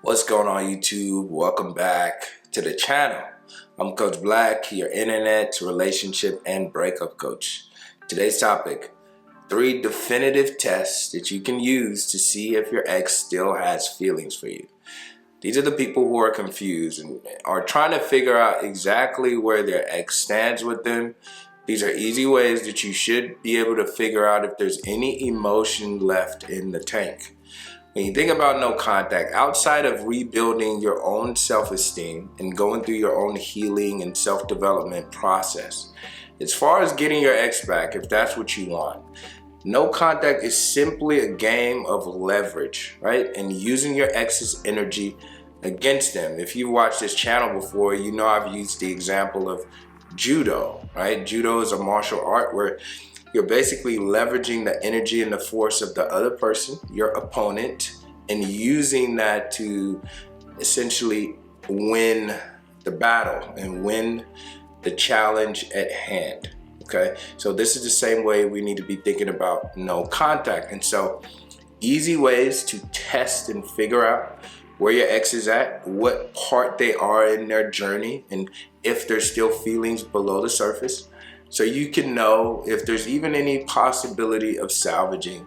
What's going on, YouTube? Welcome back to the channel. I'm Coach Black, your internet, relationship, and breakup coach. Today's topic, 3 definitive tests that you can use to see if your ex still has feelings for you. These are the people who are confused and are trying to figure out exactly where their ex stands with them. These are easy ways that you should be able to figure out if there's any emotion left in the tank. When you think about no contact, outside of rebuilding your own self-esteem and going through your own healing and self-development process, as far as getting your ex back, if that's what you want, no contact is simply a game of leverage, right? And using your ex's energy against them. If you've watched this channel before, you know I've used the example of judo, right? Judo is a martial art where you're basically leveraging the energy and the force of the other person, your opponent, and using that to essentially win the battle and win the challenge at hand, okay? So this is the same way we need to be thinking about no contact. And so easy ways to test and figure out where your ex is at, what part they are in their journey, and if there's still feelings below the surface, so you can know if there's even any possibility of salvaging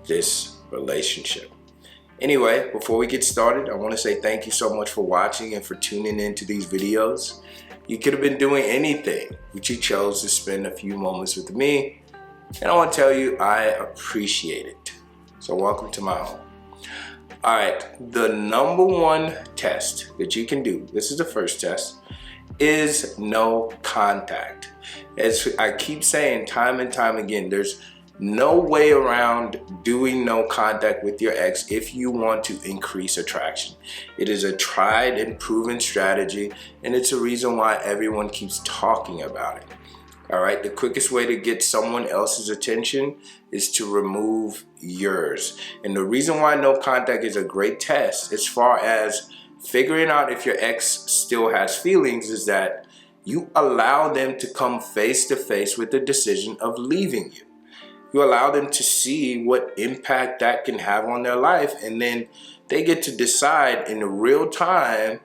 this relationship. Anyway, before we get started, I want to say thank you so much for watching and for tuning into these videos. You could have been doing anything, but you chose to spend a few moments with me, and I want to tell you I appreciate it. So welcome to my home. All right, the number one test that you can do, this is the first test, is no contact. As I keep saying time and time again, there's no way around doing no contact with your ex if you want to increase attraction. It is a tried and proven strategy, and it's a reason why everyone keeps talking about it. All right, the quickest way to get someone else's attention is to remove yours. And the reason why no contact is a great test as far as figuring out if your ex still has feelings is that you allow them to come face to face with the decision of leaving you. You allow them to see what impact that can have on their life, and then they get to decide in real time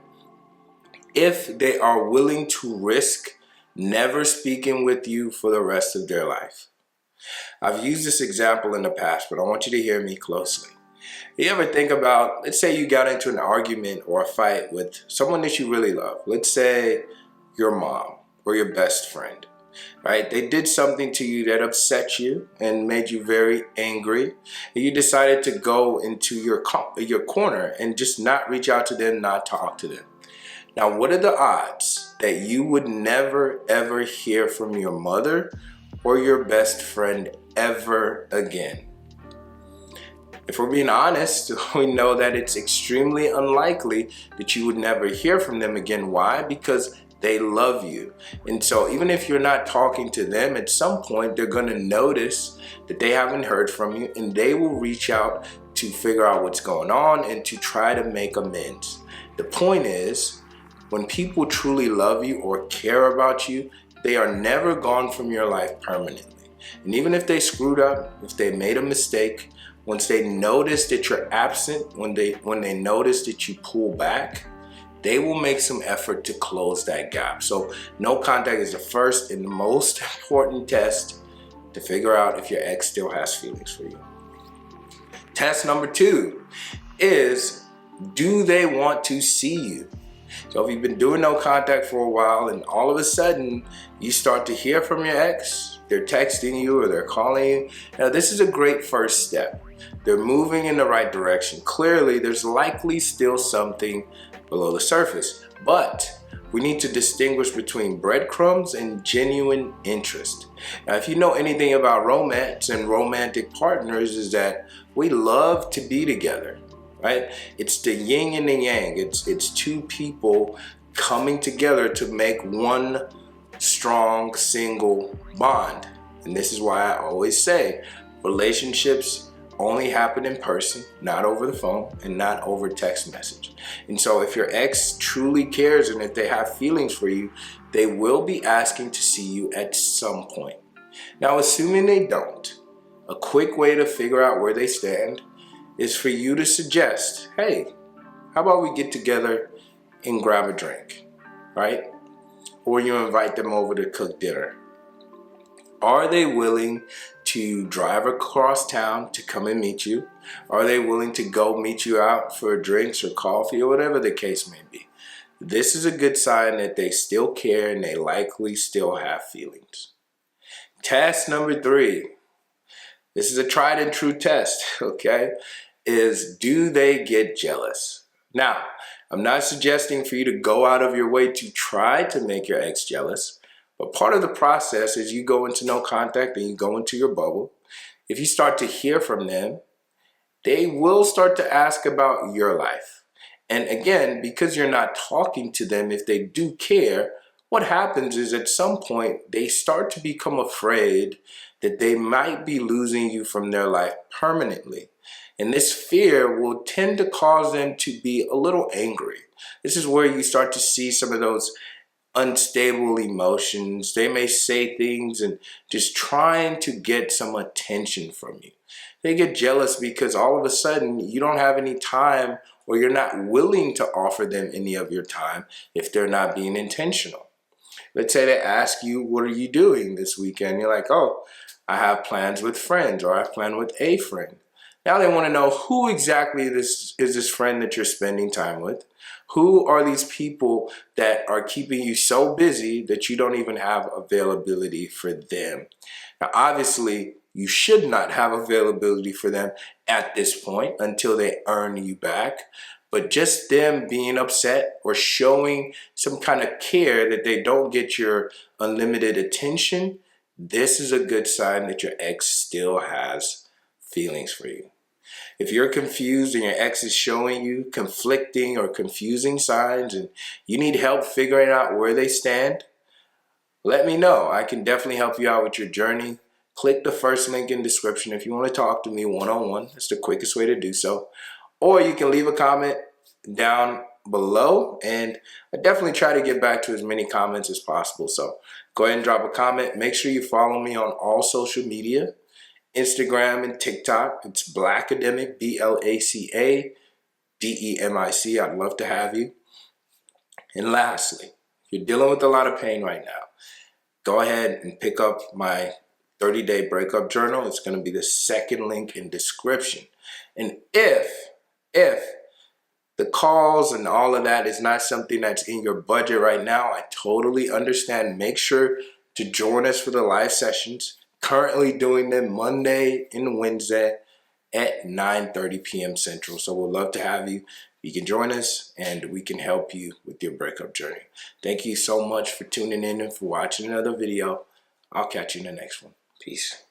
if they are willing to risk never speaking with you for the rest of their life. I've used this example in the past, but I want you to hear me closely. You ever think about, let's say you got into an argument or a fight with someone that you really love. Let's say your mom or your best friend, right? They did something to you that upset you and made you very angry. And you decided to go into your corner and just not reach out to them, not talk to them. Now, what are the odds that you would never, ever hear from your mother or your best friend ever again? If we're being honest, we know that it's extremely unlikely that you would never hear from them again. Why? Because they love you. And so even if you're not talking to them, at some point they're going to notice that they haven't heard from you, and they will reach out to figure out what's going on and to try to make amends. The point is, when people truly love you or care about you, they are never gone from your life permanently. And even if they screwed up, if they made a mistake, once they notice that you're absent, when they notice that you pull back, they will make some effort to close that gap. So no contact is the first and the most important test to figure out if your ex still has feelings for you. Test number 2 is, do they want to see you? So if you've been doing no contact for a while and all of a sudden you start to hear from your ex, they're texting you or they're calling you, now this is a great first step. They're moving in the right direction. Clearly, there's likely still something below the surface, but we need to distinguish between breadcrumbs and genuine interest. Now, if you know anything about romance and romantic partners, is that we love to be together, right? It's the yin and the yang. It's two people coming together to make one strong single bond. And this is why I always say relationships only happen in person, not over the phone and not over text message. And so if your ex truly cares and if they have feelings for you, they will be asking to see you at some point. Now, assuming they don't, a quick way to figure out where they stand is for you to suggest, hey, How about we get together and grab a drink, right? Or you invite them over to cook dinner. Are they willing to drive across town to come and meet you? Are they willing to go meet you out for drinks or coffee or whatever the case may be? This is a good sign that they still care and they likely still have feelings. Test number 3. This is a tried and true test, okay? Is do they get jealous? Now, I'm not suggesting for you to go out of your way to try to make your ex jealous, but part of the process is you go into no contact and you go into your bubble. If you start to hear from them, they will start to ask about your life. And again, because you're not talking to them, if they do care, what happens is at some point they start to become afraid that they might be losing you from their life permanently. And this fear will tend to cause them to be a little angry. This is where you start to see some of those unstable emotions. They may say things and just trying to get some attention from you. They get jealous because all of a sudden you don't have any time, or you're not willing to offer them any of your time if they're not being intentional. Let's say they ask you, what are you doing this weekend? You're like, oh, I have plans with friends, or I have plans with a friend. Now they want to know who exactly is this friend that you're spending time with. Who are these people that are keeping you so busy that you don't even have availability for them? Now, obviously, you should not have availability for them at this point until they earn you back. But just them being upset or showing some kind of care that they don't get your unlimited attention, this is a good sign that your ex still has feelings for you. If you're confused and your ex is showing you conflicting or confusing signs and you need help figuring out where they stand, let me know. I can definitely help you out with your journey. Click the first link in the description if you want to talk to me one-on-one. That's the quickest way to do so. Or you can leave a comment down below, and I definitely try to get back to as many comments as possible. So go ahead and drop a comment. Make sure you follow me on all social media. Instagram and TikTok, it's Blackademic, BLACADEMIC. I'd love to have you. And lastly, if you're dealing with a lot of pain right now, go ahead and pick up my 30-day breakup journal. It's going to be the second link in description. And if the calls and all of that is not something that's in your budget right now, I totally understand. Make sure to join us for the live sessions. Currently doing them Monday and Wednesday at 9:30 p.m. Central. So we'd love to have you. You can join us and we can help you with your breakup journey. Thank you so much for tuning in and for watching another video. I'll catch you in the next one. Peace.